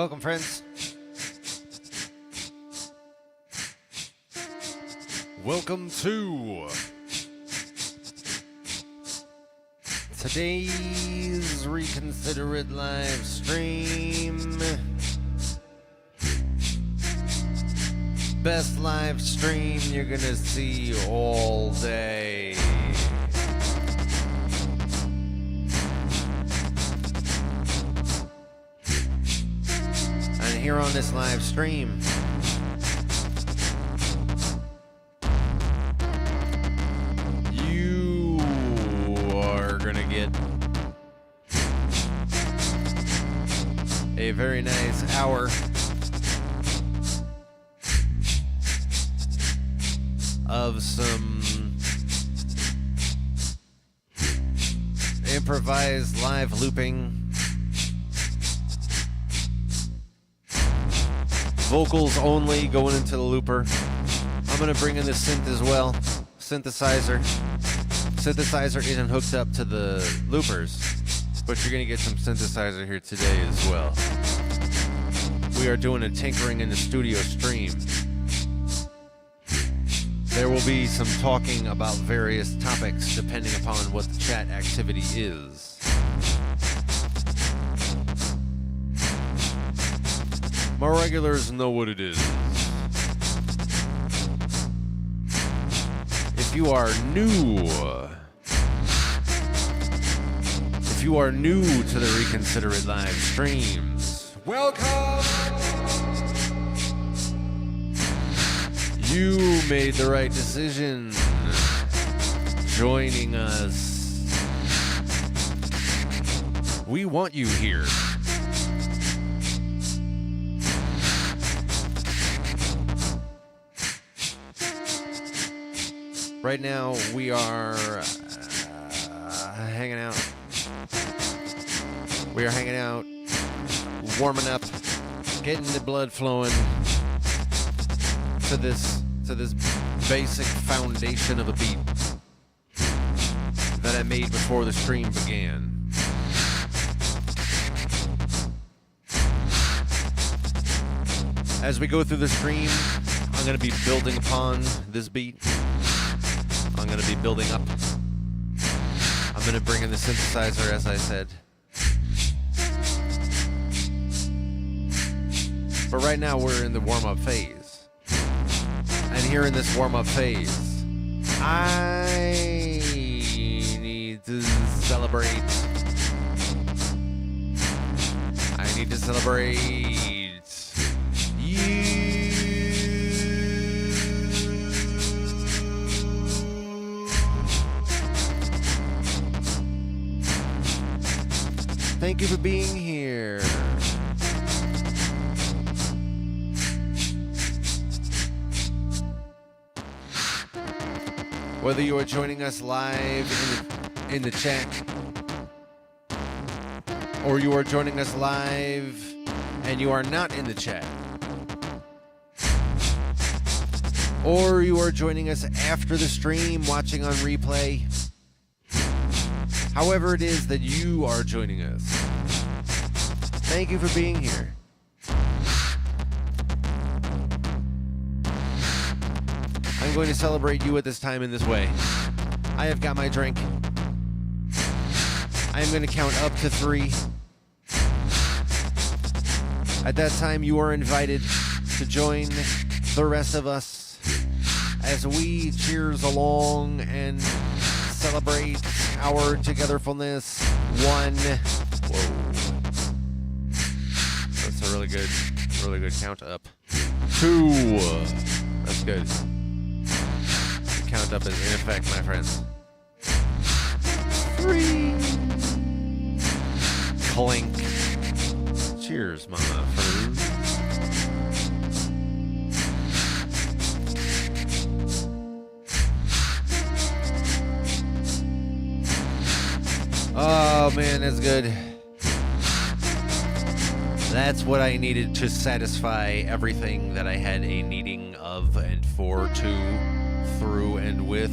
Welcome, friends. Welcome to today's Reconsider It live stream. Best live stream you're gonna see all day. And here on this live stream, you are gonna get a very nice hour of some improvised live looping, vocals only going into the looper. I'm gonna bring in the synth as well, synthesizer. Synthesizer isn't hooked up to the loopers, but you're gonna get some synthesizer here today as well. We are doing a tinkering in the studio stream. There will be some talking about various topics depending upon what the chat activity is. My regulars know what it is. If you are new to the Reconsider It live streams, welcome! You made the right decision joining us. We want you here. Right now we are hanging out. We are hanging out, warming up, getting the blood flowing to this basic foundation of a beat that I made before the stream began. As we go through the stream, I'm going to be building upon this beat. I'm going to be building up. I'm going to bring in the synthesizer, as I said. But right now we're in the warm-up phase. And here in this warm-up phase, I need to celebrate. I need to celebrate you. Thank you for being here. Whether you are joining us live in the chat, or you are joining us live and you are not in the chat, or you are joining us after the stream watching on replay, however it is that you are joining us, thank you for being here. I'm going to celebrate you at this time in this way. I have got my drink. I am going to count up to 3. At that time, you are invited to join the rest of us as we cheers along and celebrate our togetherness. 1. Whoa. That's a really good count up. 2. That's good. Count up is in effect, my friends. 3. Clink. Cheers, mama. Oh man, that's good. That's what I needed to satisfy everything that I had a needing of and for, to, through, and with.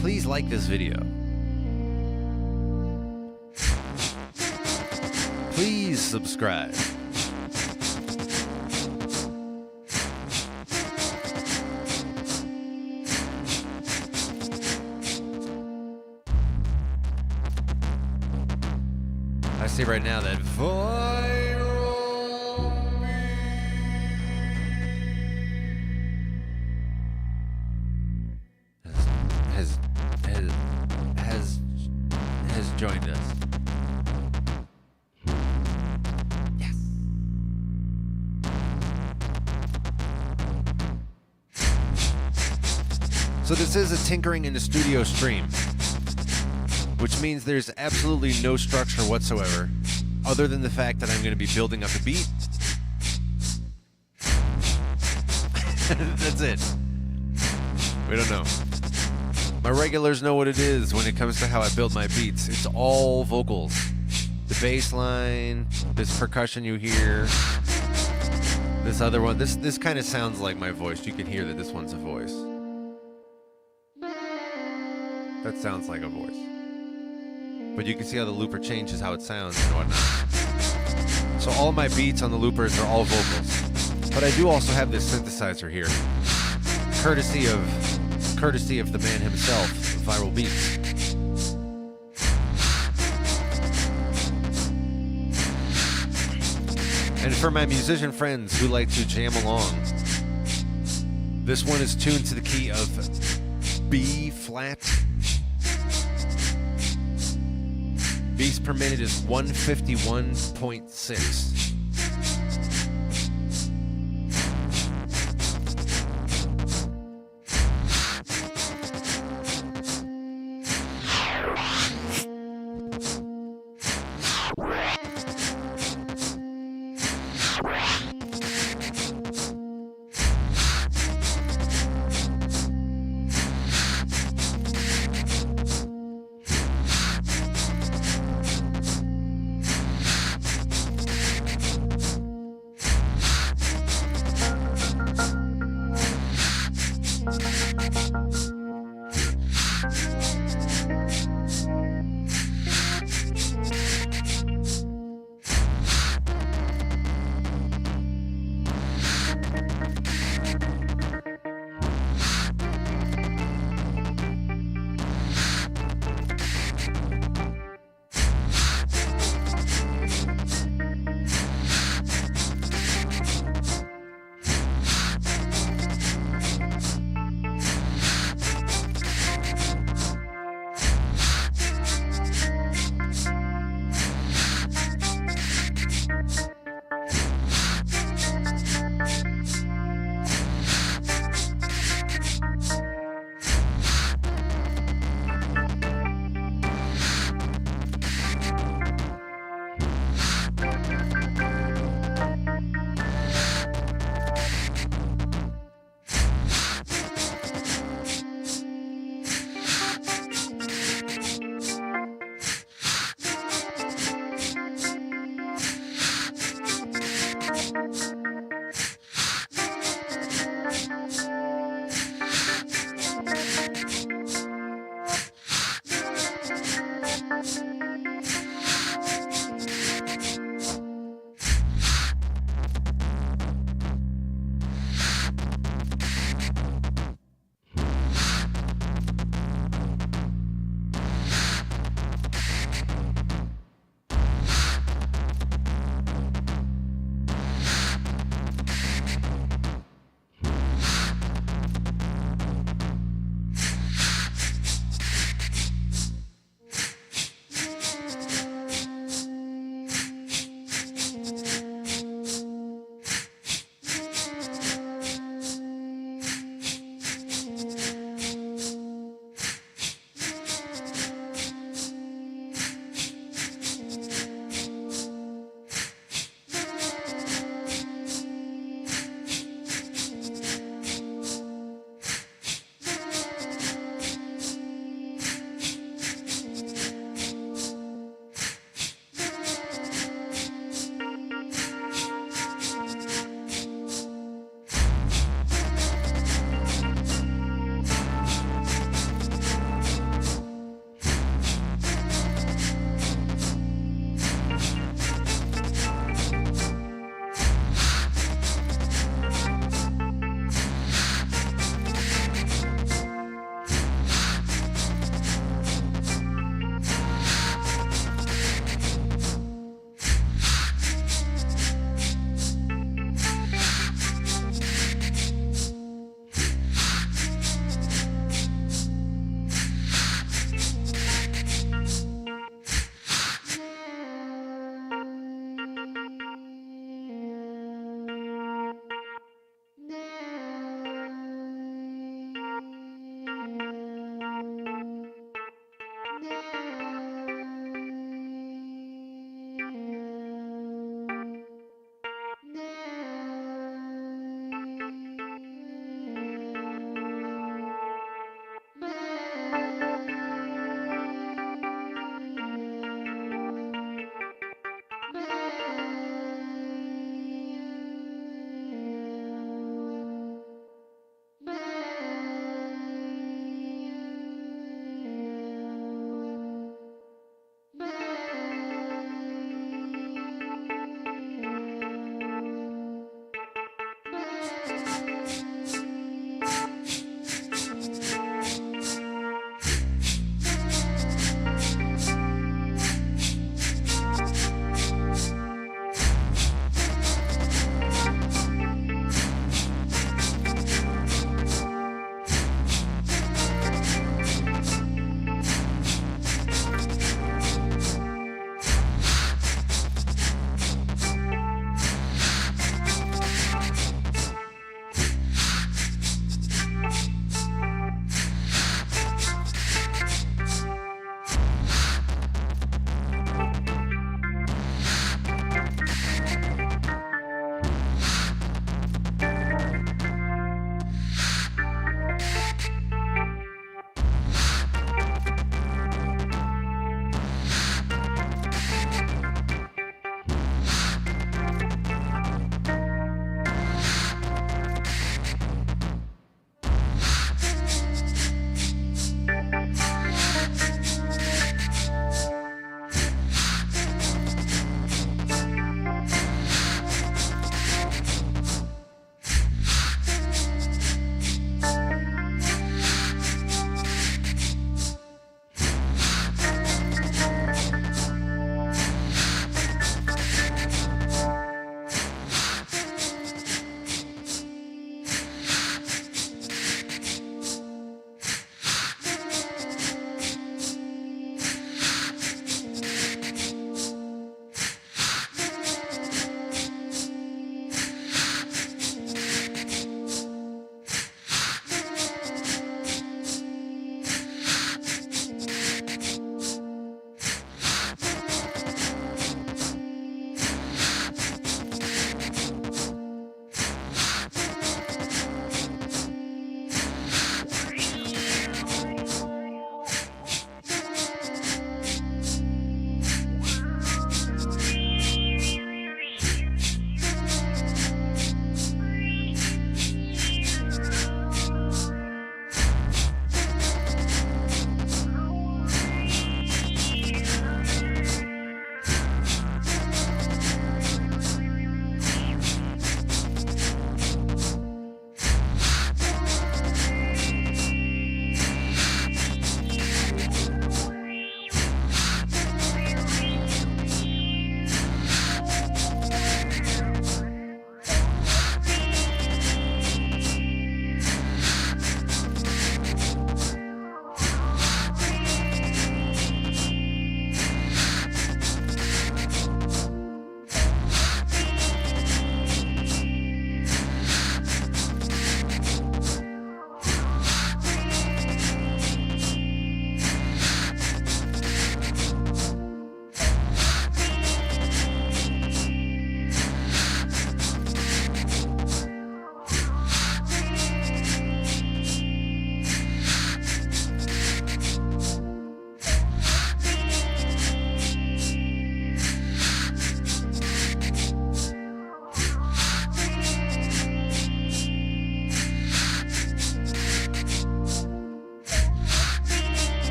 Please like this video. please subscribe. I see right now that viral has joined us. Yes. So this is a tinkering in the studio stream, which means there's absolutely no structure whatsoever, other than the fact that I'm going to be building up a beat. That's it. We don't know. My regulars know what it is when it comes to how I build my beats. It's all vocals. The bass line, this percussion you hear, this other one. This kind of sounds like my voice. You can hear that this one's a voice. That sounds like a voice. But you can see how the looper changes how it sounds and whatnot. So all of my beats on the loopers are all vocals. But I do also have this synthesizer here, courtesy of the man himself, Viral Beats. And for my musician friends who like to jam along, this one is tuned to the key of B flat. Beats per minute is 151.6.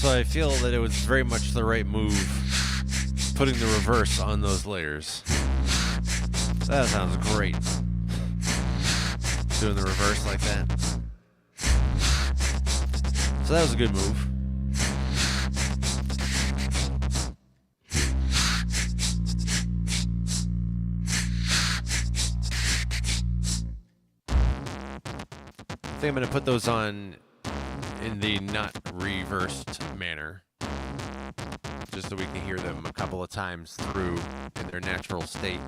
So I feel that it was very much the right move putting the reverse on those layers. That sounds great. Doing the reverse like that. So that was a good move. I think I'm going to put those on in the not reversed manner, just so we can hear them a couple of times through in their natural state,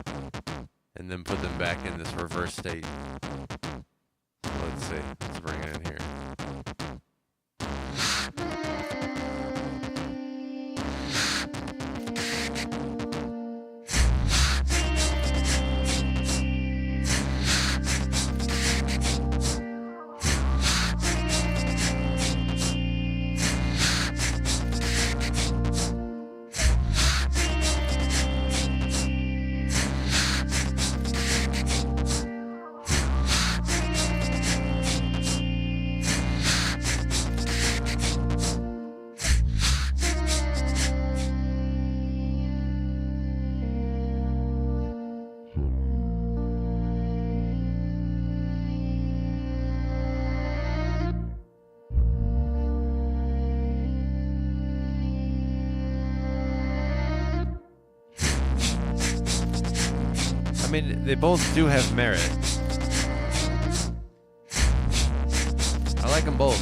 and then put them back in this reverse state. Let's see. Let's bring it in here. I mean, they both do have merit. I like them both.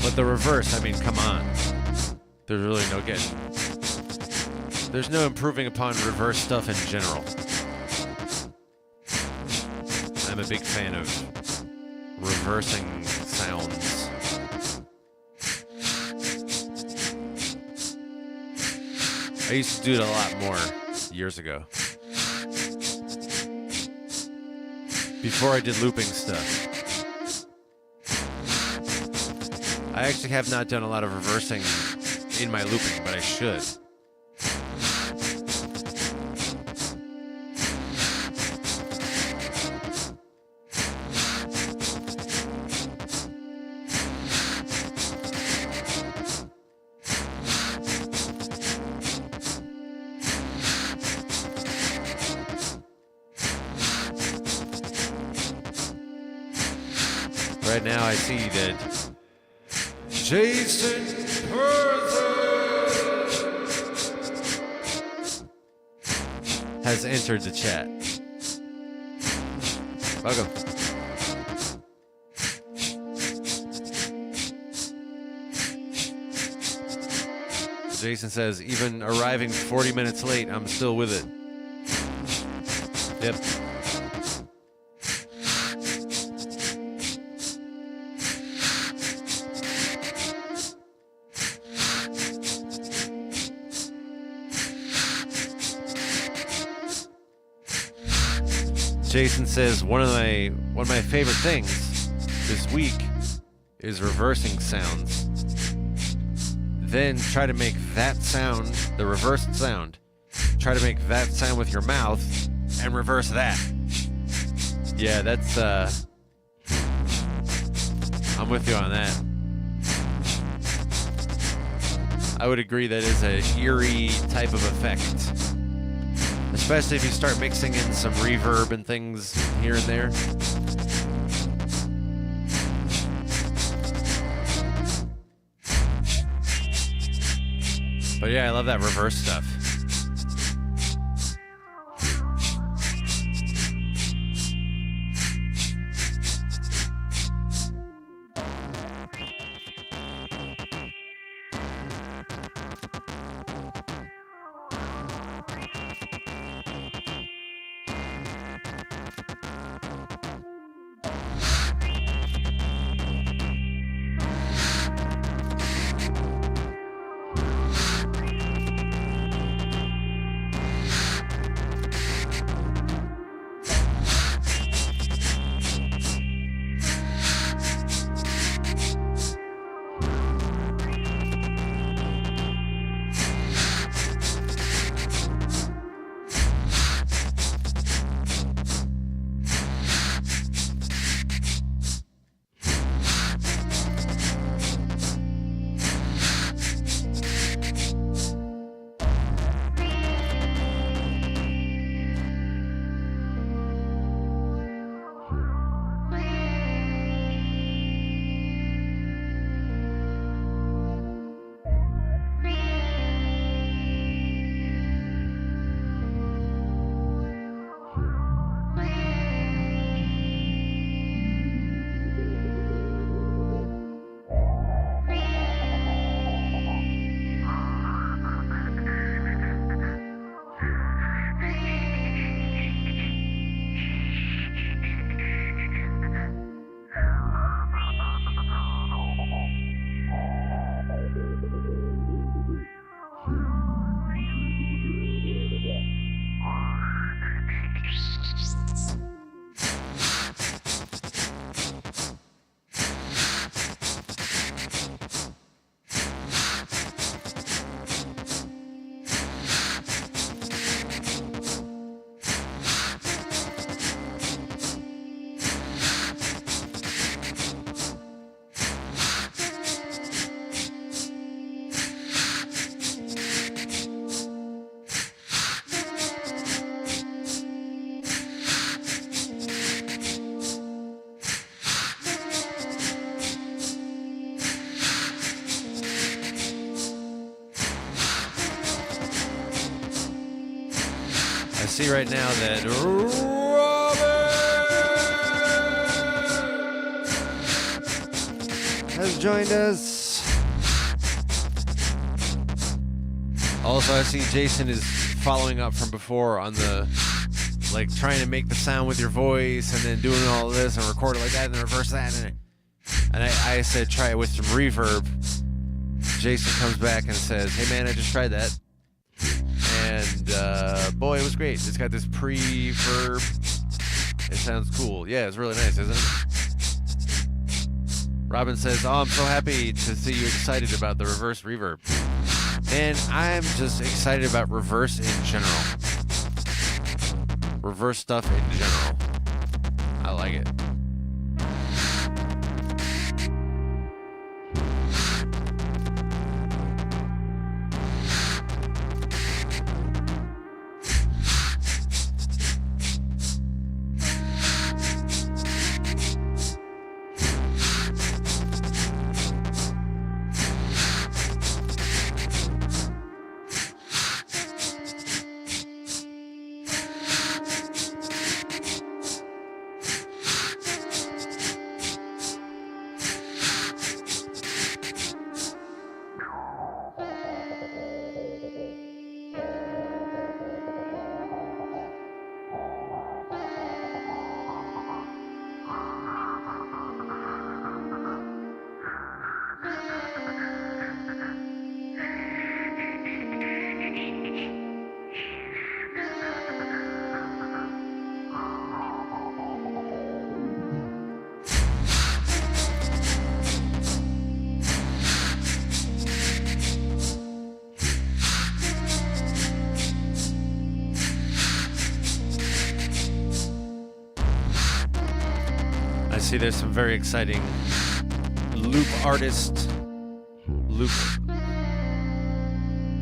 But the reverse, I mean, come on. There's really no getting. There's no improving upon reverse stuff in general. I'm a big fan of reversing sounds. I used to do it a lot more years ago. Before I did looping stuff. I actually have not done a lot of reversing in my looping, but I should. Right now I see that Jason has entered the chat. Welcome. Jason says, even arriving 40 minutes late, I'm still with it. Yep. Jason says one of my favorite things this week is reversing sounds. Then try to make that sound, the reversed sound, try to make that sound with your mouth and reverse that. Yeah, that's I'm with you on that. I would agree that is a eerie type of effect. Especially if you start mixing in some reverb and things here and there. But yeah, I love that reverse stuff. see right now that Robin has joined us. Also, I see Jason is following up from before on the, like, trying to make the sound with your voice and then doing all of this and record it like that and then reverse that. And I said try it with some reverb. Jason comes back and says, hey man, I just tried that. And boy, it was great. It's got this pre-verb. It sounds cool. Yeah, it's really nice, isn't it? Robin says, oh, I'm so happy to see you excited about the reverse reverb. And I'm just excited about reverse in general. Reverse stuff in general. I like it. See, there's some very exciting loop artist. Loop.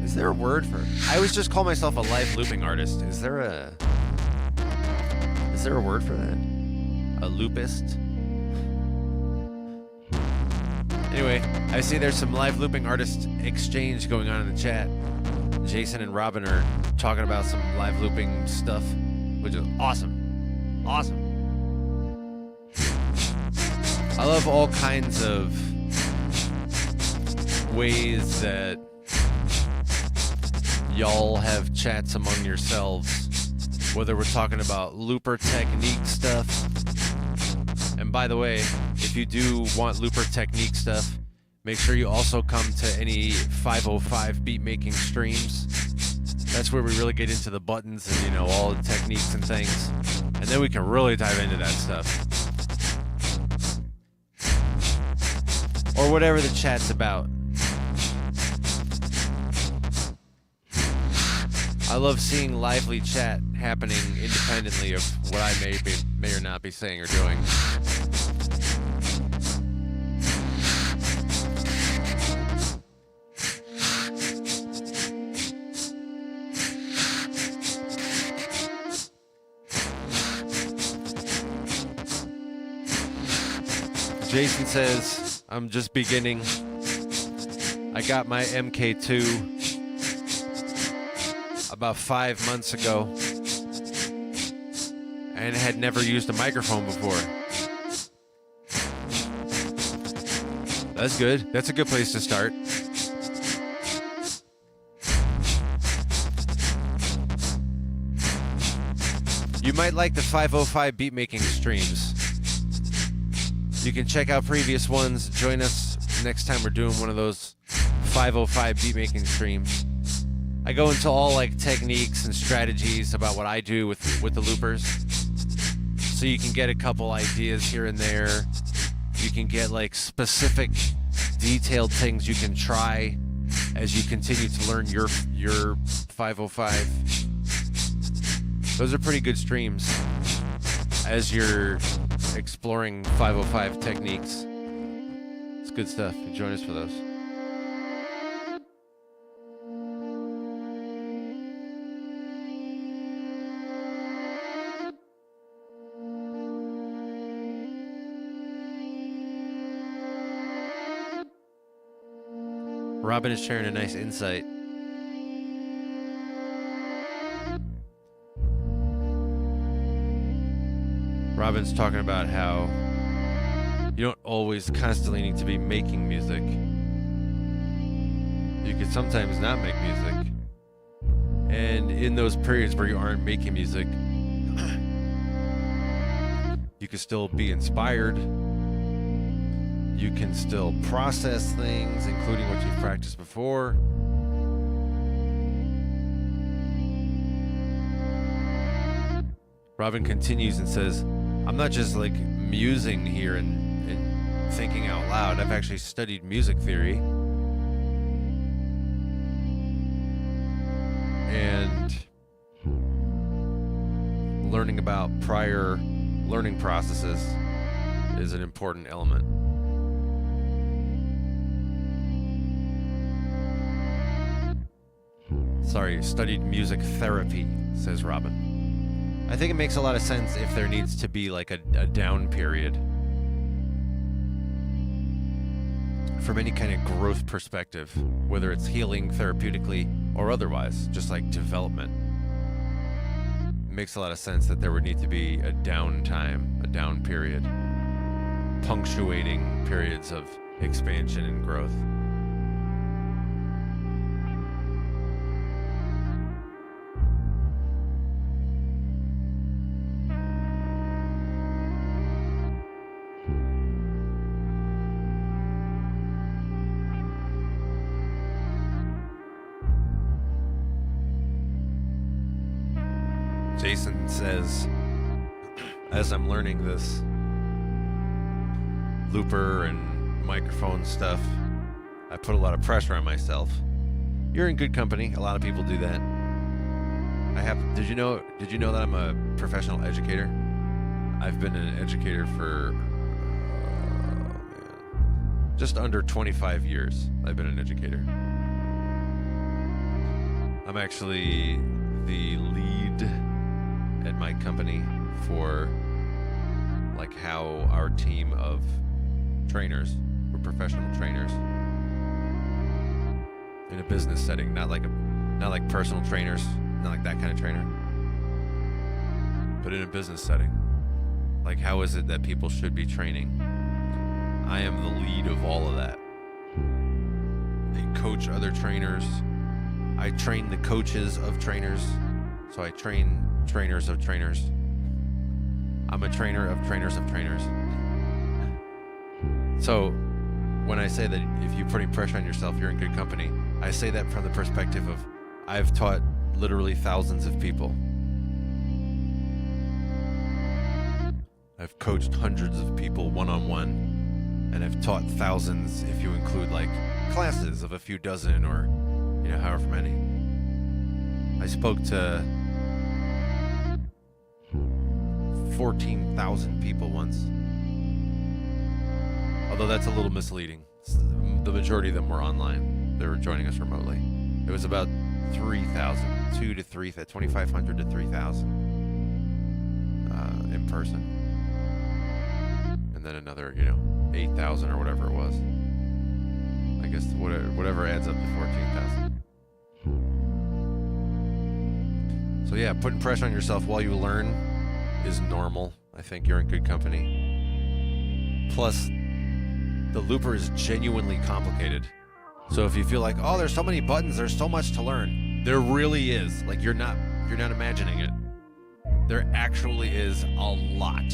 Is there a word for it? I always just call myself a live looping artist. Is there a word for that? A loopist? Anyway, I see there's some live looping artist exchange going on in the chat. Jason and Robin are talking about some live looping stuff, which is awesome. Awesome. I love all kinds of ways that y'all have chats among yourselves, whether we're talking about looper technique stuff. And by the way, if you do want looper technique stuff, make sure you also come to any 505 beat making streams. That's where we really get into the buttons and, you know, all the techniques and things. And then we can really dive into that stuff. Or whatever the chat's about. I love seeing lively chat happening independently of what I may or not be saying or doing. Jason says, I'm just beginning. I got my MK2 about 5 months ago and had never used a microphone before. That's good. That's a good place to start. You might like the 505 beat making streams. You can check out previous ones. Join us next time we're doing one of those 505 beat making streams. I go into all like techniques and strategies about what I do with the loopers. So you can get a couple ideas here and there. You can get like specific detailed things you can try as you continue to learn your 505. Those are pretty good streams as you're exploring 505 techniques. It's good stuff. Join us for those. Robin is sharing a nice insight. Robin's talking about how you don't always constantly need to be making music. You could sometimes not make music. And in those periods where you aren't making music, you can still be inspired. You can still process things, including what you've practiced before. Robin continues and says, I'm not just like musing here and thinking out loud. I've actually studied music theory. And learning about prior learning processes is an important element. Sorry, studied music therapy, says Robin. I think it makes a lot of sense if there needs to be like a down period from any kind of growth perspective, whether it's healing therapeutically or otherwise, just like development. It makes a lot of sense that there would need to be a downtime, a down period, punctuating periods of expansion and growth. Jason says, as I'm learning this looper and microphone stuff, I put a lot of pressure on myself. You're in good company. A lot of people do that. Did you know that I'm a professional educator? I've been an educator for just under 25 years. I've been an educator. I'm actually the lead at my company for like how our team of trainers, we're professional trainers in a business setting, not like personal trainers, not like that kind of trainer, but in a business setting. Like, how is it that people should be training? I am the lead of all of that. I coach other trainers. I train the coaches of trainers. So I train trainers of trainers. I'm a trainer of trainers of trainers. So when I say that if you're putting pressure on yourself, you're in good company, I say that from the perspective of I've taught literally thousands of people. I've coached hundreds of people one-on-one, and I've taught thousands if you include like classes of a few dozen or, however many. I spoke to 14,000 people once. Although that's a little misleading. The majority of them were online. They were joining us remotely. It was about 3,000, 2,500 to 3,000 in person. And then another, 8,000 or whatever it was. I guess whatever adds up to 14,000. So yeah, putting pressure on yourself while you learn is normal. I think you're in good company. Plus, the looper is genuinely complicated. So if you feel like, oh, there's so many buttons, there's so much to learn, there really is. Like, you're not imagining it. There actually is a lot.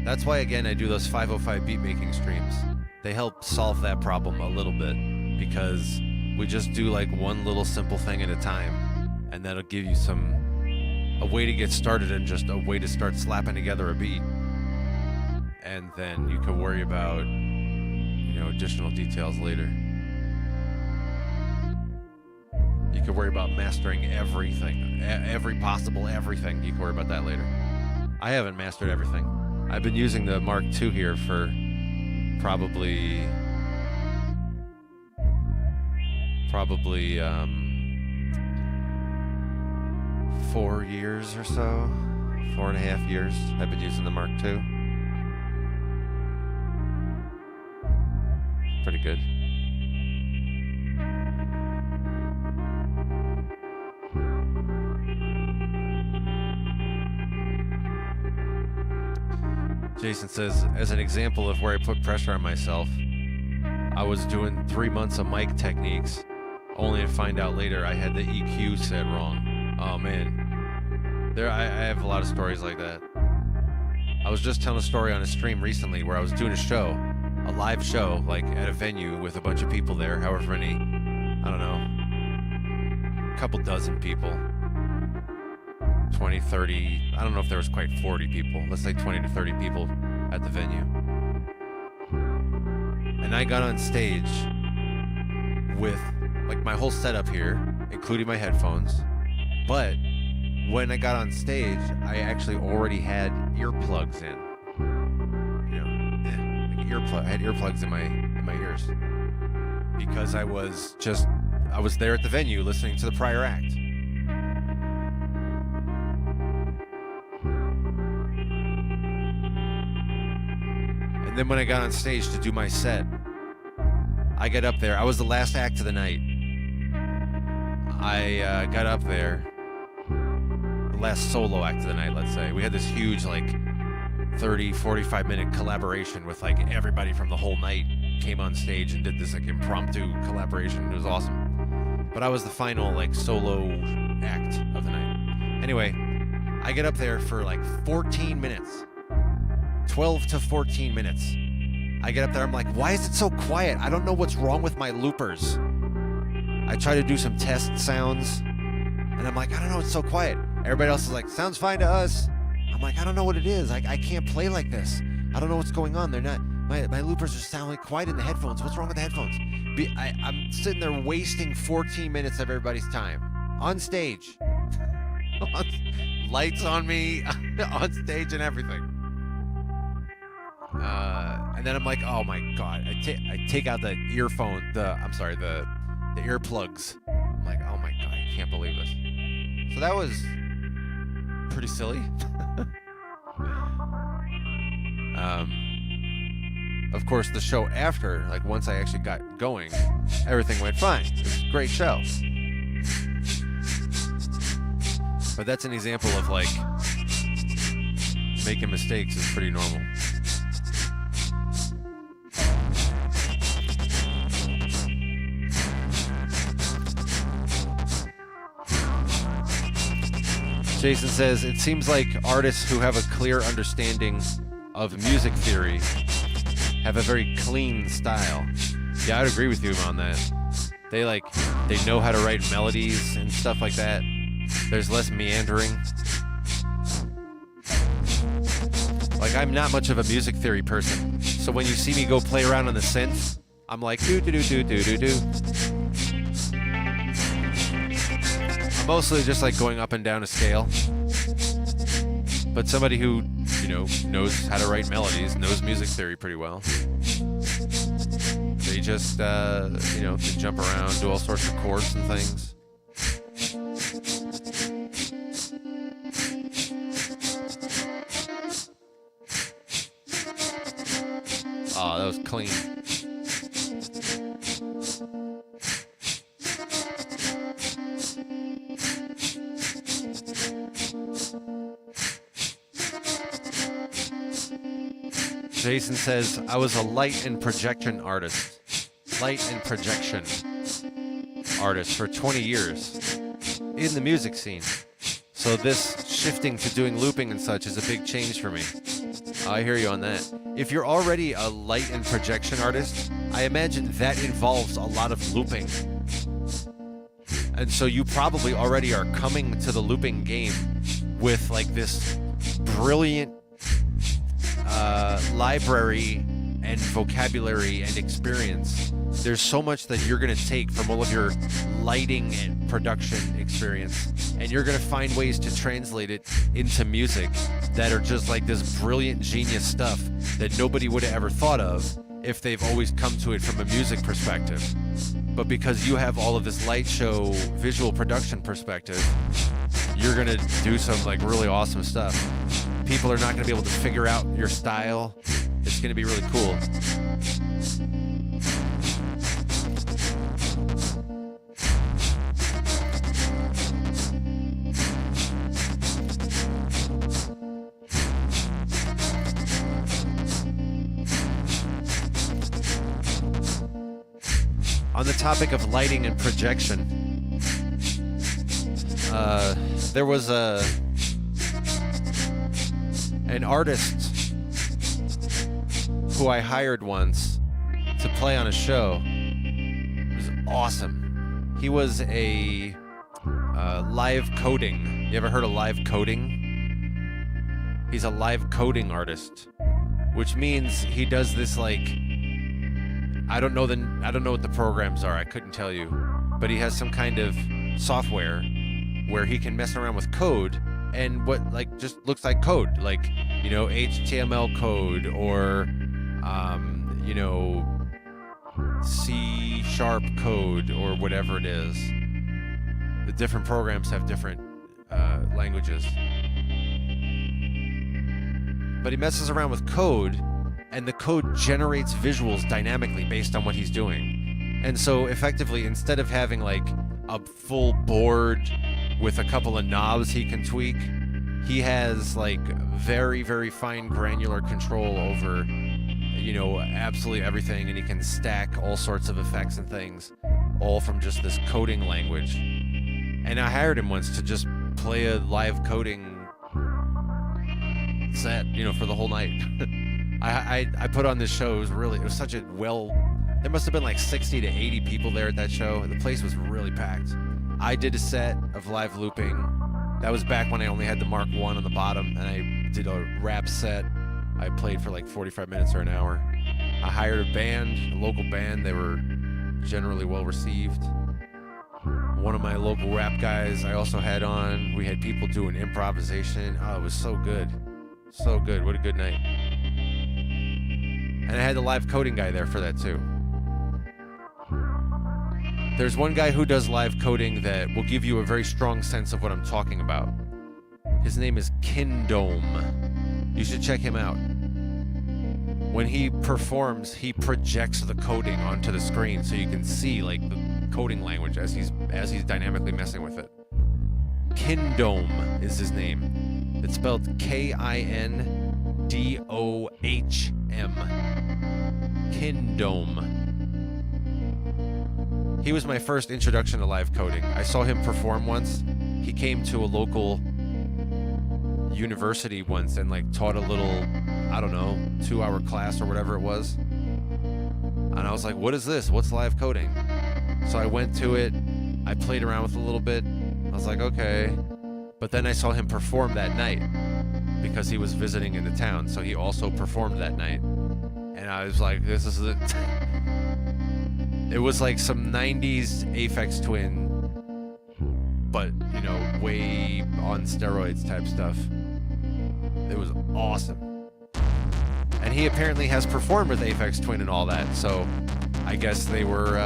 That's why, again, I do those 505 beat making streams. They help solve that problem a little bit, because we just do like one little simple thing at a time, and that'll give you a way to get started and just a way to start slapping together a beat. And then you can worry about, additional details later. You can worry about mastering everything, every possible everything. You can worry about that later. I haven't mastered everything. I've been using the Mark II here for probably 4 years or so, 4.5 years. I've been using the Mark II. Pretty good. Jason says, as an example of where I put pressure on myself, I was doing 3 months of mic techniques, only to find out later I had the EQ set wrong. Oh man, I have a lot of stories like that. I was just telling a story on a stream recently where I was doing a live show, like at a venue with a bunch of people there, however many, I don't know, a couple dozen people, 20, 30, I don't know if there was quite 40 people, let's say 20 to 30 people at the venue. And I got on stage with like my whole setup here, including my headphones, but when I got on stage, I actually already had earplugs in. I had earplugs in my ears because I was there at the venue listening to the prior act. And then when I got on stage to do my set, I got up there. I was the last act of the night. I got up there, the last solo act of the night, let's say. We had this huge, like, 30, 45-minute collaboration with, like, everybody from the whole night came on stage and did this, like, impromptu collaboration. It was awesome. But I was the final, like, solo act of the night. Anyway, I get up there for, like, 14 minutes. 12 to 14 minutes. I get up there, I'm like, why is it so quiet? I don't know what's wrong with my loopers. I try to do some test sounds, and I'm like, I don't know, it's so quiet. Everybody else is like, sounds fine to us. I'm like, I don't know what it is. I can't play like this. I don't know what's going on. They're not, my loopers are sounding quiet in the headphones. What's wrong with the headphones? I'm sitting there wasting 14 minutes of everybody's time. On stage. Lights on me, on stage and everything. And then I'm like, oh my God. I take out the earphone, the earplugs. I'm like, oh my God, I can't believe this. So that was pretty silly. Of course, the show after, like once I actually got going, everything went fine. It was a great show. But that's an example of like making mistakes is pretty normal. Jason says, it seems like artists who have a clear understanding of music theory have a very clean style. Yeah, I'd agree with you on that. They know how to write melodies and stuff like that. There's less meandering. Like, I'm not much of a music theory person. So when you see me go play around on the synth, I'm like, do. I'm mostly just like going up and down a scale. But somebody who, knows how to write melodies, knows music theory pretty well. They just, they jump around, do all sorts of chords and things. Oh, that was clean. Jason says, I was a light and projection artist for 20 years in the music scene. So this shifting to doing looping and such is a big change for me. I hear you on that. If you're already a light and projection artist, I imagine that involves a lot of looping. And so you probably already are coming to the looping game with like this brilliant library and vocabulary and experience. There's so much that you're going to take from all of your lighting and production experience, and you're going to find ways to translate it into music that are just like this brilliant genius stuff that nobody would have ever thought of if they've always come to it from a music perspective. But because you have all of this light show visual production perspective, you're going to do some like really awesome stuff. People are not going to be able to figure out your style. It's going to be really cool. On the topic of lighting and projection, there was an artist who I hired once to play on a show. It was awesome. He was a live coding. You ever heard of live coding? He's a live coding artist, which means he does this like, I don't know what the programs are. I couldn't tell you, but he has some kind of software where he can mess around with code and what like just looks like code, like, you know, HTML code or you know, C# code or whatever it is. The different programs have different languages. But he messes around with code, and the code generates visuals dynamically based on what he's doing. And so effectively, instead of having like a full board with a couple of knobs he can tweak, he has like very, very fine granular control over, you know, absolutely everything, and he can stack all sorts of effects and things, all from just this coding language. And I hired him once to just play a live coding set, you know, for the whole night. I put on this show. It was such a there must have been like 60 to 80 people there at that show, and the place was really packed. I did a set of live looping. That was back when I only had the Mark I on the bottom, and I did a rap set. I played for like 45 minutes or an hour. I hired a band, a local band. They were generally well received. One of my local rap guys I also had on. We had people doing improvisation. Oh, it was so good. So good. What a good night. And I had the live coding guy there for that too. There's one guy who does live coding that will give you a very strong sense of what I'm talking about. His name is Kindome. You should check him out. When he performs, he projects the coding onto the screen so you can see like the coding language as he's dynamically messing with it. Kindome is his name. It's spelled Kindohm. Kindome. He was my first introduction to live coding. I saw him perform once. He came to a local university once and like taught a little, I don't know, 2-hour class or whatever it was. And I was like, what is this? What's live coding? So I went to it. I played around with it a little bit. I was like, okay. But then I saw him perform that night because he was visiting in the town. So he also performed that night. And I was like, this is it. It was like some 90s Aphex Twin, but, you know, way on steroids type stuff. It was awesome. And he apparently has performed with Aphex Twin and all that, so I guess they were,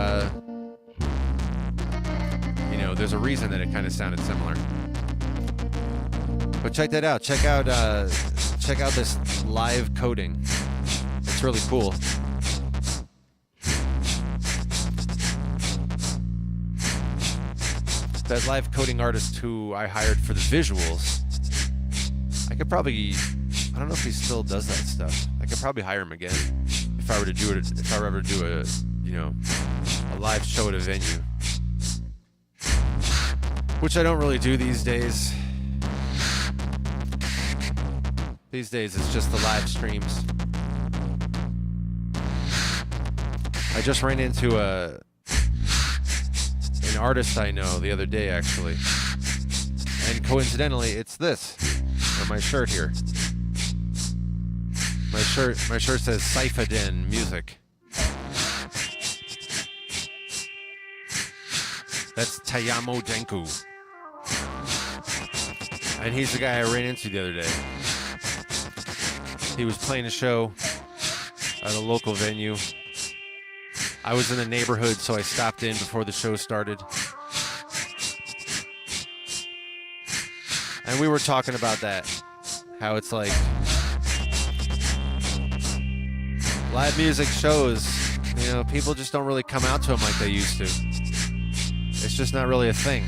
you know, there's a reason that it kind of sounded similar. But check that out. Check out this live coding. It's really cool. That live coding artist who I hired for the visuals, I could probably, I don't know if he still does that stuff. I could probably hire him again if I were to do it, if I were ever to do a, you know, a live show at a venue. Which I don't really do these days. These days it's just the live streams. I just ran into an artist I know the other day, actually. And coincidentally, it's this on my shirt here. My shirt says Saifaden Music. That's Tayamo Denku. And he's the guy I ran into the other day. He was playing a show at a local venue. I was in the neighborhood, so I stopped in before the show started. And we were talking about that. How it's like live music shows, you know, people just don't really come out to them like they used to. It's just not really a thing.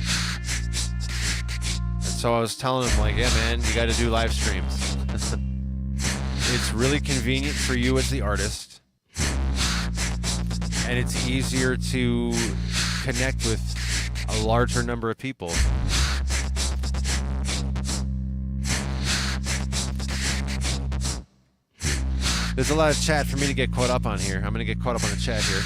And so I was telling him, like, yeah, man, you got to do live streams. It's really convenient for you as the artist. and it's easier to connect with a larger number of people. There's a lot of chat for me to get caught up on here. I'm going to get caught up on the chat here.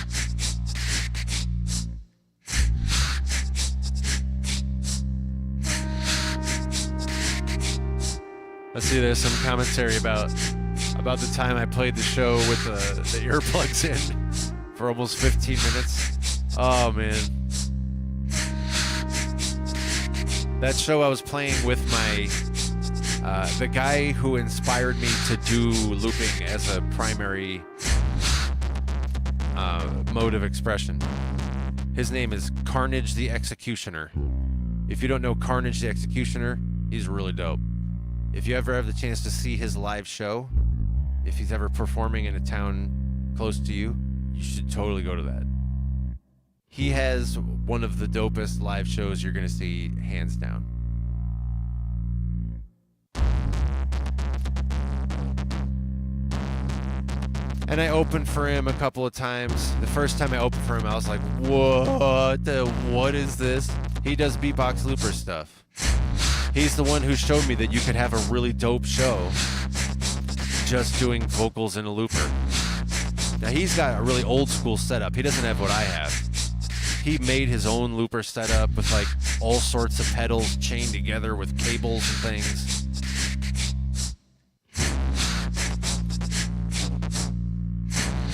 Let's see, there's some commentary about the time I played the show with the earplugs in for almost 15 minutes. Oh, man. That show I was playing with the guy who inspired me to do looping as a primary mode of expression. His name is Carnage the Executioner. If you don't know Carnage the Executioner, he's really dope. If you ever have the chance to see his live show, if he's ever performing in a town close to you, you should totally go to that. He has one of the dopest live shows you're going to see, hands down. And I opened for him a couple of times. The first time I opened for him, I was like, what is this? He does beatbox looper stuff. He's the one who showed me that you could have a really dope show just doing vocals in a looper. Now, he's got a really old school setup. He doesn't have what I have. He made his own looper setup with like all sorts of pedals chained together with cables and things.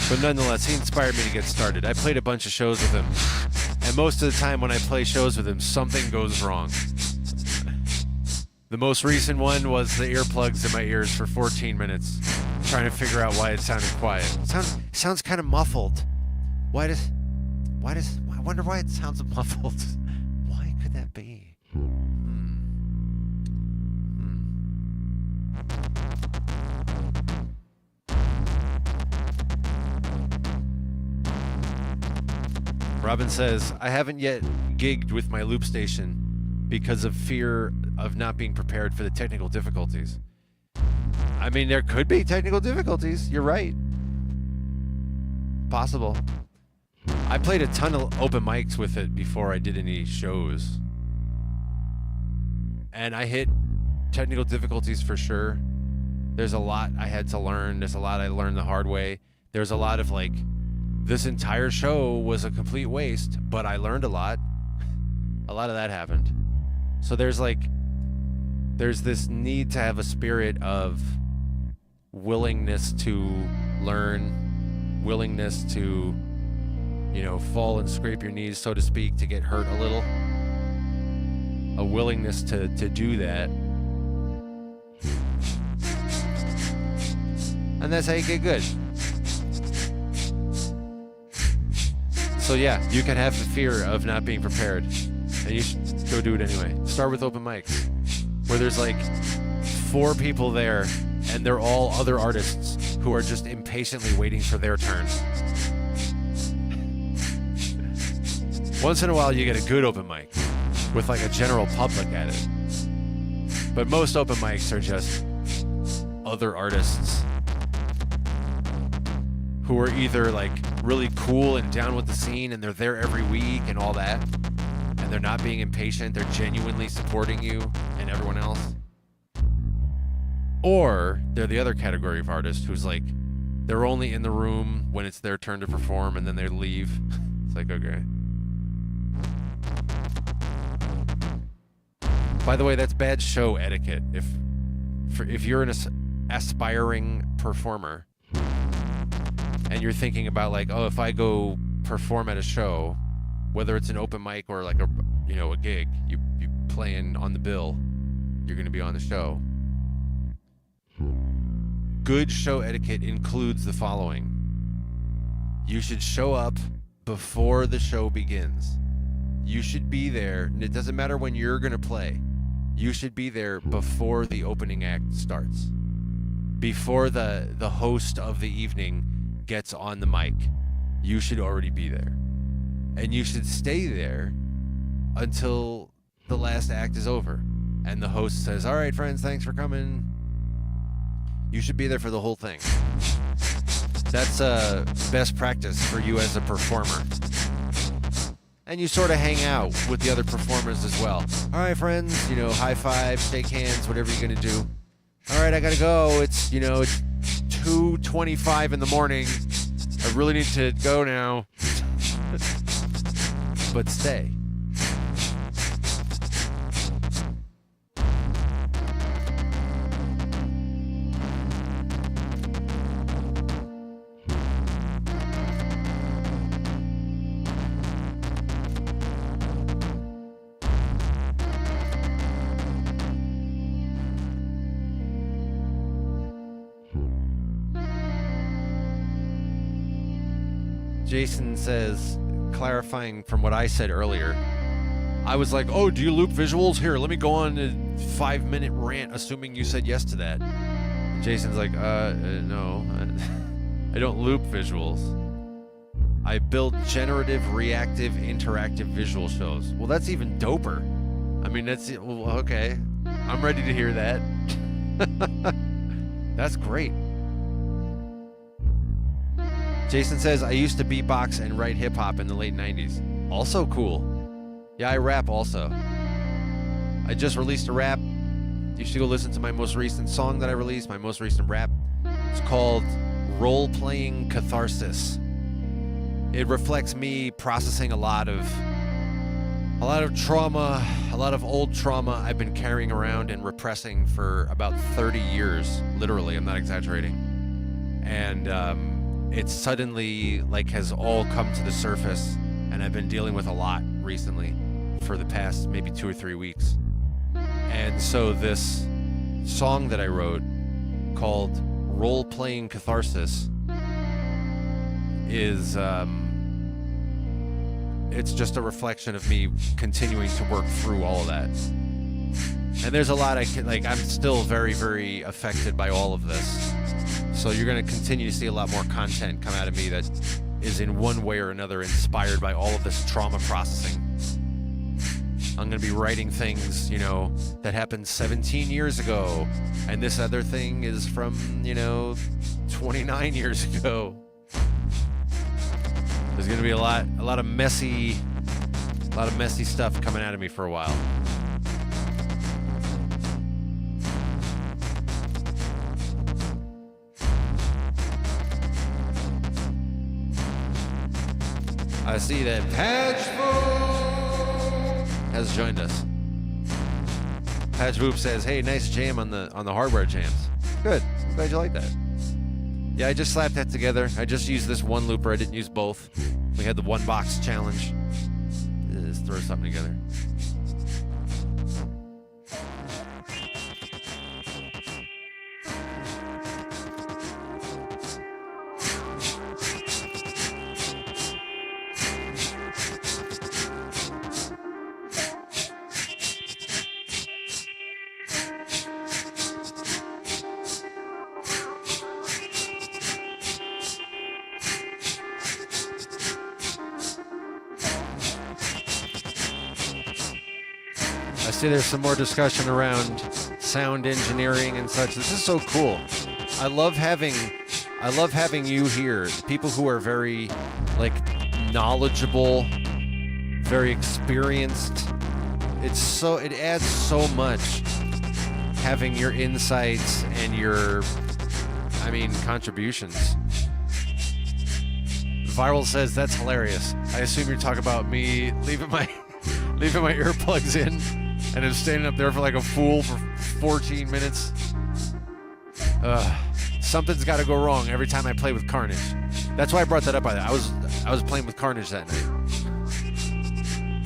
But nonetheless, he inspired me to get started. I played a bunch of shows with him. And most of the time when I play shows with him, something goes wrong. The most recent one was the earplugs in my ears for 14 minutes, trying to figure out why it sounded quiet. Sounds kind of muffled. I wonder why it sounds muffled. Why could that be? Robin says, I haven't yet gigged with my loop station because of fear of not being prepared for the technical difficulties. I mean, there could be technical difficulties. You're right. Possible. I played a ton of open mics with it before I did any shows. And I hit technical difficulties for sure. There's a lot I had to learn. There's a lot I learned the hard way. There's a lot of like, this entire show was a complete waste, but I learned a lot. A lot of that happened. So there's this need to have a spirit of willingness to learn, willingness to, fall and scrape your knees, so to speak, to get hurt a little. A willingness to do that. And that's how you get good. So yeah, you can have the fear of not being prepared, and you should go do it anyway. Start with open mics, where there's like 4 people there, and they're all other artists who are just impatiently waiting for their turn. Once in a while, you get a good open mic with like a general public at it. But most open mics are just other artists who are either like really cool and down with the scene and they're there every week and all that, and they're not being impatient, they're genuinely supporting you and everyone else. Or they're the other category of artist who's like, they're only in the room when it's their turn to perform and then they leave. It's like, okay. By the way, that's bad show etiquette. If you're an aspiring performer and you're thinking about like, oh, if I go perform at a show, whether it's an open mic or like a gig, you playing on the bill, you're going to be on the show. Good show etiquette includes the following. You should show up before the show begins. You should be there, and it doesn't matter when you're going to play. You should be there before the opening act starts. Before the host of the evening gets on the mic. You should already be there. And you should stay there until the last act is over. And the host says, all right, friends, thanks for coming. You should be there for the whole thing. That's best practice for you as a performer. And you sort of hang out with the other performers as well. All right, friends, you know, high five, shake hands, whatever you're gonna do. All right, I gotta go. It's, you know, it's 2:25 in the morning. I really need to go now. But stay. Jason says, clarifying from what I said earlier, I was like, oh, do you loop visuals? Here, let me go on a 5-minute rant, assuming you said yes to that. And Jason's like, no, I don't loop visuals. I build generative, reactive, interactive visual shows. Well, that's even doper. I mean, that's, well, okay. I'm ready to hear that. That's great. Jason says, I used to beatbox and write hip-hop in the late 90s. Also cool. Yeah, I rap also. I just released a rap. You should go listen to my most recent song that I released, my most recent rap. It's called Role-Playing Catharsis. It reflects me processing a lot of trauma, a lot of old trauma I've been carrying around and repressing for about 30 years. Literally, I'm not exaggerating. And, it suddenly has all come to the surface, and I've been dealing with a lot recently for the past maybe 2 or 3 weeks. And so this song that I wrote called Role-Playing Catharsis is it's just a reflection of me continuing to work through all of that. And there's a lot I'm still very, very affected by all of this. So you're going to continue to see a lot more content come out of me that is in one way or another inspired by all of this trauma processing. I'm going to be writing things, you know, that happened 17 years ago. And this other thing is from, you know, 29 years ago. There's going to be a lot of messy stuff coming out of me for a while. I see that Patchvoop has joined us. Patchvoop says, "Hey, nice jam on the hardware jams." Good. I'm glad you like that. Yeah, I just slapped that together. I just used this one looper. I didn't use both. We had the one box challenge. Just throw something together. I see there's some more discussion around sound engineering and such. This is so cool. I love having you here. People who are very knowledgeable, very experienced. It adds so much having your insights and your contributions. Viral says that's hilarious. I assume you're talking about me leaving my earplugs in and then standing up there for a fool for 14 minutes. Something's got to go wrong every time I play with Carnage. That's why I brought that up. I was playing with Carnage that night.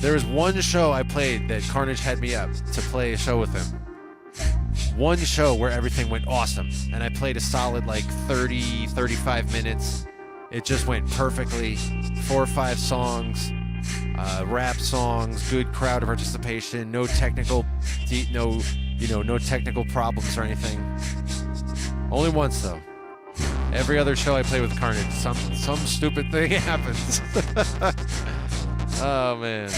There was one show I played that Carnage had me up to play a show with him. One show where everything went awesome, and I played a solid 30, 35 minutes. It just went perfectly. 4 or 5 songs. Rap songs, good crowd participation, no technical problems or anything. Only once though. Every other show I play with Carnage, some stupid thing happens. Oh man.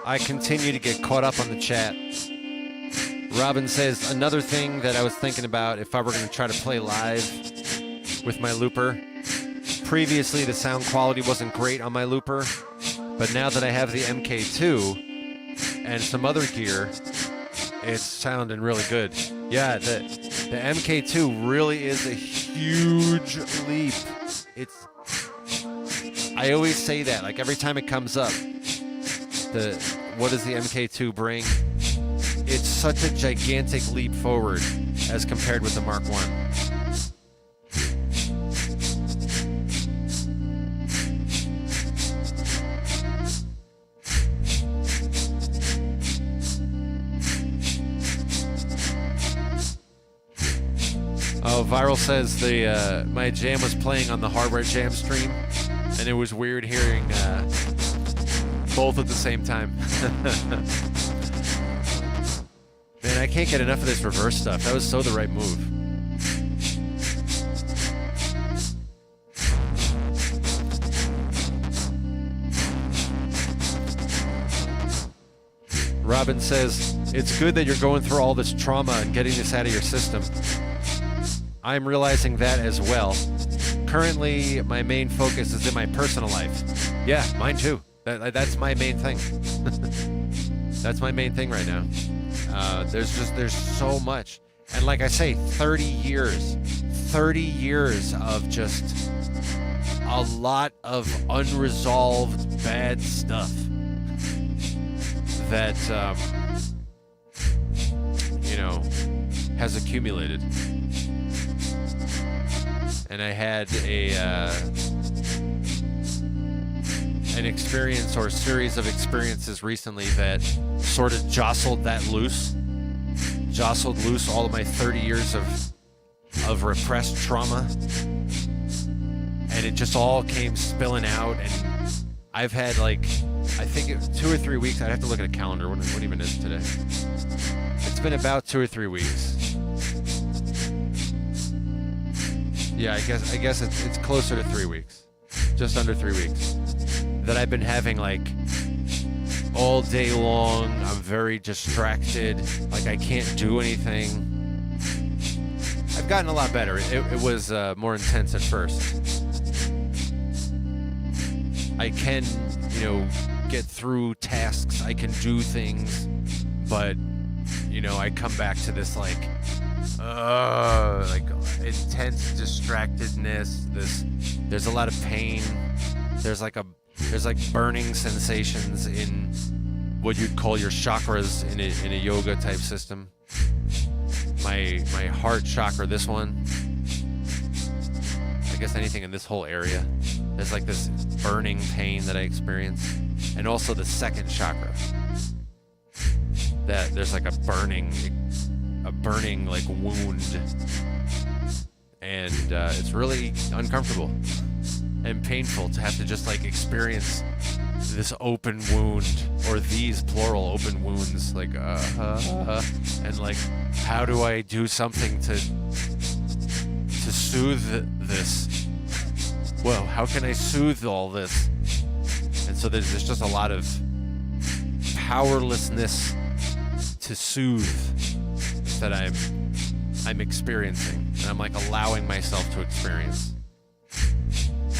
I continue to get caught up on the chat. Robin says, another thing that I was thinking about if I were going to try to play live with my looper. Previously, the sound quality wasn't great on my looper, but now that I have the MK2 and some other gear, it's sounding really good. Yeah, the MK2 really is a huge leap. I always say that, like every time it comes up, what does the MK2 bring? It's such a gigantic leap forward as compared with the Mark I. Oh, Viral says my jam was playing on the Hardware Jam stream, and it was weird hearing both at the same time. Man, I can't get enough of this reverse stuff. That was so the right move. Robin says, it's good that you're going through all this trauma and getting this out of your system. I'm realizing that as well. Currently, my main focus is in my personal life. Yeah, mine too. That's my main thing. That's my main thing right now. There's so much. And like I say, 30 years of just a lot of unresolved bad stuff that, has accumulated. And I had an experience or a series of experiences recently that sort of jostled loose all of my 30 years of repressed trauma, and it just all came spilling out. And I've had I think 2 or 3 weeks. I'd have to look at a calendar. What even is today? It's been about 2 or 3 weeks. Yeah, I guess it's closer to 3 weeks, just under 3 weeks, that I've been having all day long. I'm very distracted. I can't do anything. I've gotten a lot better. It was more intense at first. I can, get through tasks. I can do things, but I come back to this intense distractedness. There's a lot of pain. There's burning sensations in what you'd call your chakras in a yoga type system. My heart chakra, this one, I guess anything in this whole area, there's this burning pain that I experience. And also the second chakra, that there's a burning wound, and it's really uncomfortable and painful to have to just experience this open wound, or these plural open wounds, and how do I do something to soothe this? Well, how can I soothe all this? And so there's just a lot of powerlessness to soothe that I'm experiencing, and I'm allowing myself to experience.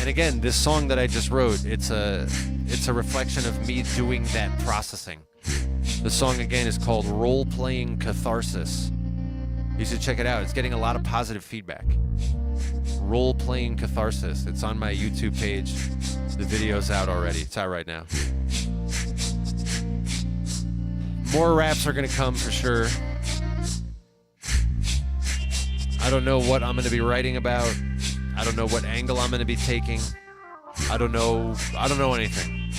And again, this song that I just wrote, it's a reflection of me doing that processing. The song again is called Role-Playing Catharsis. You should check it out. It's getting a lot of positive feedback. Role-Playing Catharsis. It's on my YouTube page. The video's out already. It's out right now. More raps are gonna come for sure. I don't know what I'm gonna be writing about. I don't know what angle I'm gonna be taking. I don't know anything.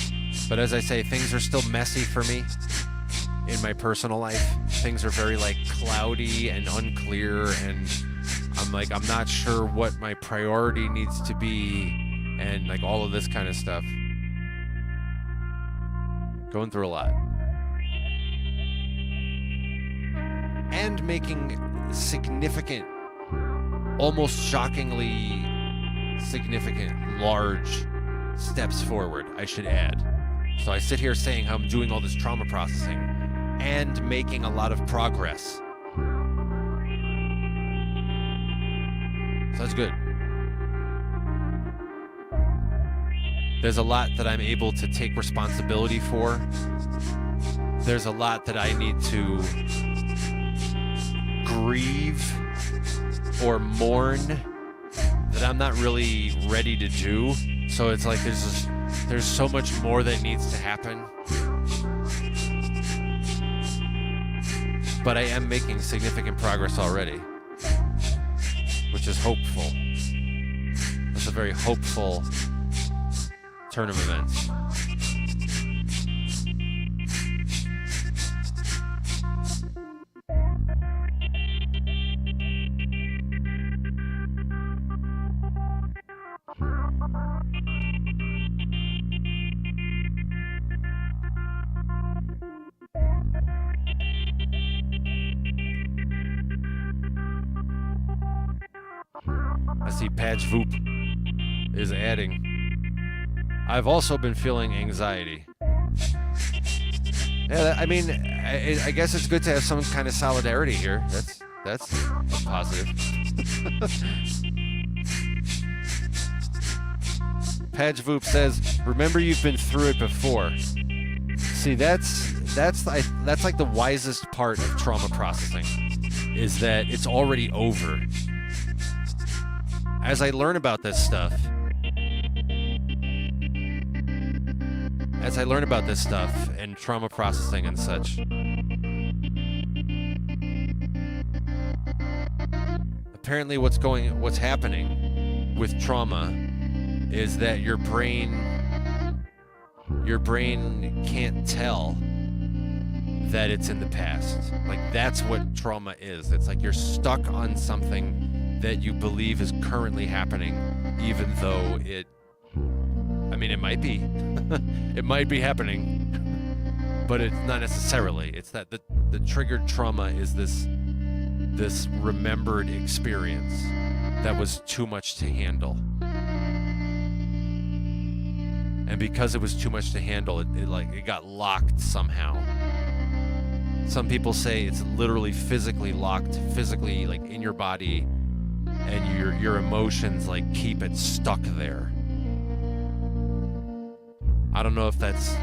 But as I say, things are still messy for me in my personal life. Things are very cloudy and unclear, and I'm not sure what my priority needs to be, and all of this kind of stuff. Going through a lot. And making significant, almost shockingly significant, large steps forward, I should add. So I sit here saying how I'm doing all this trauma processing and making a lot of progress. So that's good. There's a lot that I'm able to take responsibility for. There's a lot that I need to grieve or mourn that I'm not really ready to do. So it's like there's so much more that needs to happen. But I am making significant progress already, which is hopeful. It's a very hopeful turn of events. I see Patch Voop is adding. I've also been feeling anxiety. Yeah, I mean, I guess it's good to have some kind of solidarity here. That's a positive. Patch Voop says, "Remember, you've been through it before." See, that's like the wisest part of trauma processing, is that it's already over. As I learn about this stuff, and trauma processing and such, apparently what's happening with trauma is that your brain can't tell that it's in the past. Like, that's what trauma is. It's like you're stuck on something that you believe is currently happening, even though it might be. It might be happening, but it's not necessarily. It's that the triggered trauma is this remembered experience that was too much to handle. And because it was too much to handle, it got locked somehow. Some people say it's literally physically locked, physically, like, in your body, and your emotions, like, keep it stuck there. I don't know if that's,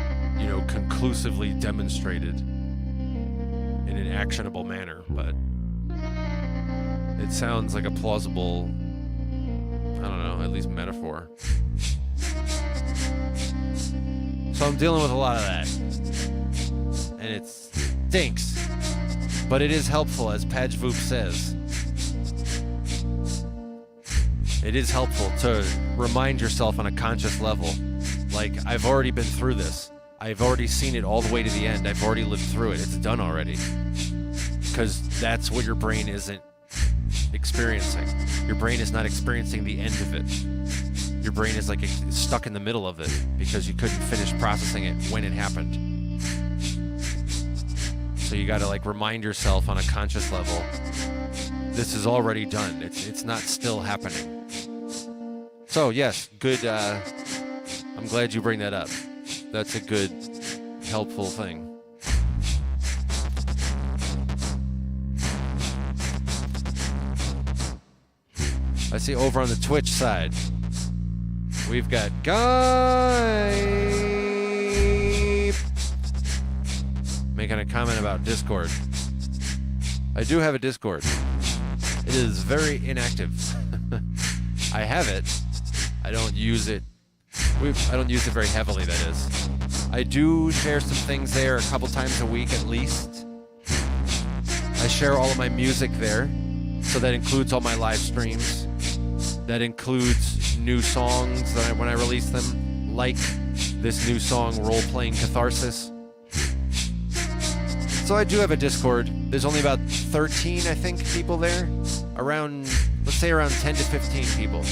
conclusively demonstrated in an actionable manner, but it sounds like a plausible, I don't know, at least metaphor. So I'm dealing with a lot of that, and it stinks, but it is helpful, as Patch Voop says. It is helpful to remind yourself on a conscious level, like, I've already been through this. I've already seen it all the way to the end. I've already lived through it. It's done already. Because that's what your brain isn't experiencing. Your brain is not experiencing the end of it. Your brain is, like, stuck in the middle of it because you couldn't finish processing it when it happened. So you gotta, like, remind yourself on a conscious level, this is already done. It's not still happening. So yes, good, I'm glad you bring that up. That's a good, helpful thing. I see over on the Twitch side, we've got Guy making a comment about Discord. I do have a Discord. It is very inactive. I have it. I don't use it. I don't use it very heavily, that is. I do share some things there a couple times a week at least. I share all of my music there. So that includes all my live streams. That includes new songs that when I release them, like this new song, Role Playing Catharsis. So I do have a Discord. There's only about 13, I think, people there. Let's say around 10 to 15 people.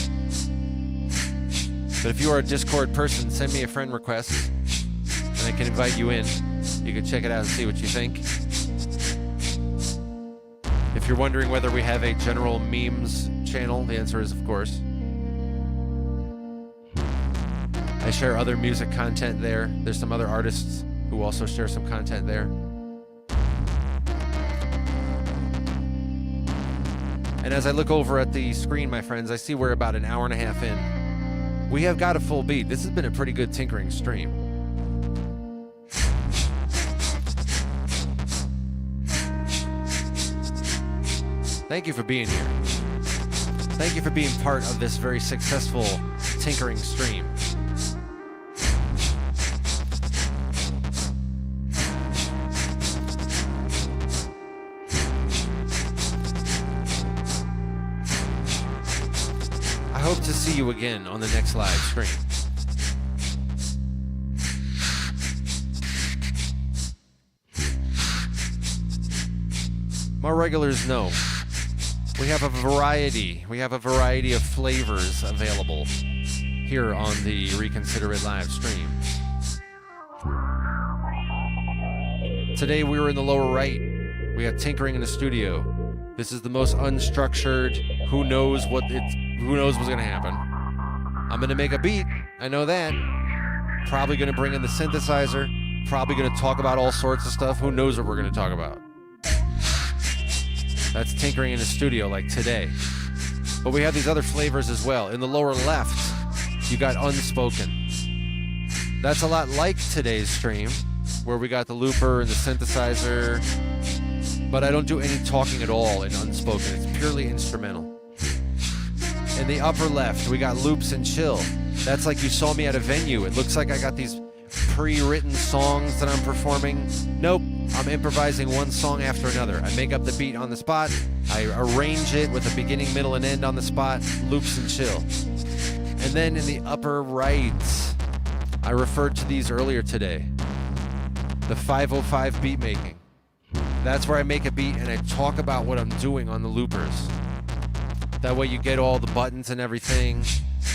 But if you are a Discord person, send me a friend request, and I can invite you in. You can check it out and see what you think. If you're wondering whether we have a general memes channel, the answer is of course. I I share other music content there. There's some other artists who also share some content there. And as I look over at the screen, my friends, I see we're about an hour and a half in. We have got a full beat. This has been a pretty good tinkering stream. Thank you for being here. Thank you for being part of this very successful tinkering stream. I hope to see you again on the next live stream. My regulars know we have a variety of flavors available here on the Reconsider It live stream. Today we were in the lower right. We got tinkering in the studio. This is the most unstructured, who knows what's gonna happen. I'm gonna make a beat, I know that. Probably gonna bring in the synthesizer, probably gonna talk about all sorts of stuff. Who knows what we're gonna talk about? That's tinkering in the studio like today. But we have these other flavors as well. In the lower left, you got unspoken. That's a lot like today's stream, where we got the looper and the synthesizer, but I don't do any talking at all in unspoken. It's purely instrumental. In the upper left, we got loops and chill. That's like you saw me at a venue. It looks like I got these pre-written songs that I'm performing. Nope, I'm improvising one song after another. I make up the beat on the spot. I arrange it with a beginning, middle, and end on the spot. Loops and chill. And then in the upper right, I referred to these earlier today. The 505 beat making. That's where I make a beat and I talk about what I'm doing on the loopers. That way you get all the buttons and everything.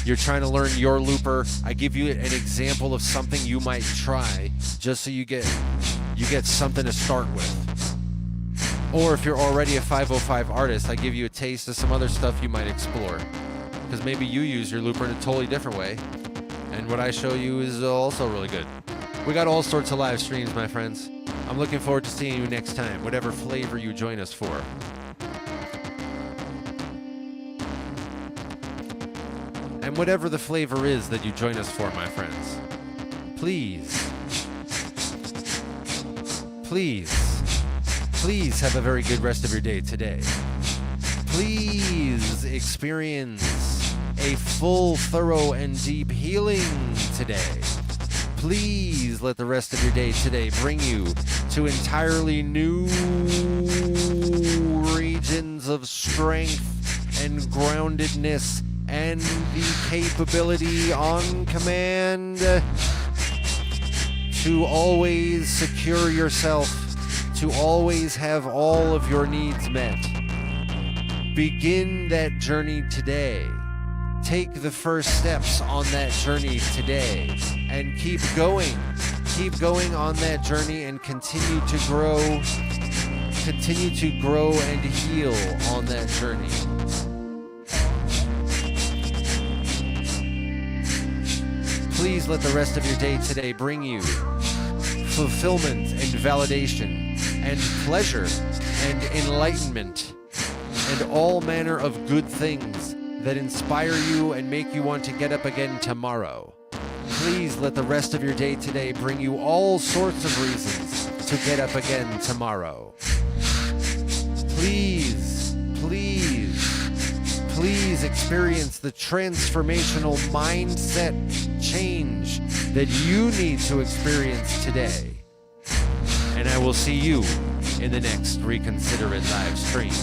You're trying to learn your looper. I give you an example of something you might try, just so you get something to start with. Or if you're already a 505 artist, I give you a taste of some other stuff you might explore. Because maybe you use your looper in a totally different way. And what I show you is also really good. We got all sorts of live streams, my friends. I'm looking forward to seeing you next time, whatever flavor you join us for. And whatever the flavor is that you join us for, my friends, please have a very good rest of your day today. Please experience a full, thorough, and deep healing today. Please let the rest of your day today bring you to entirely new regions of strength and groundedness and the capability on command to always secure yourself, to always have all of your needs met. Begin that journey today. Take the first steps on that journey today and keep going on that journey and continue to grow and heal on that journey. Please let the rest of your day today bring you fulfillment and validation and pleasure and enlightenment and all manner of good things that inspire you and make you want to get up again tomorrow. Please let the rest of your day today bring you all sorts of reasons to get up again tomorrow. Please experience the transformational mindset change that you need to experience today. And I will see you in the next Reconsider It live stream.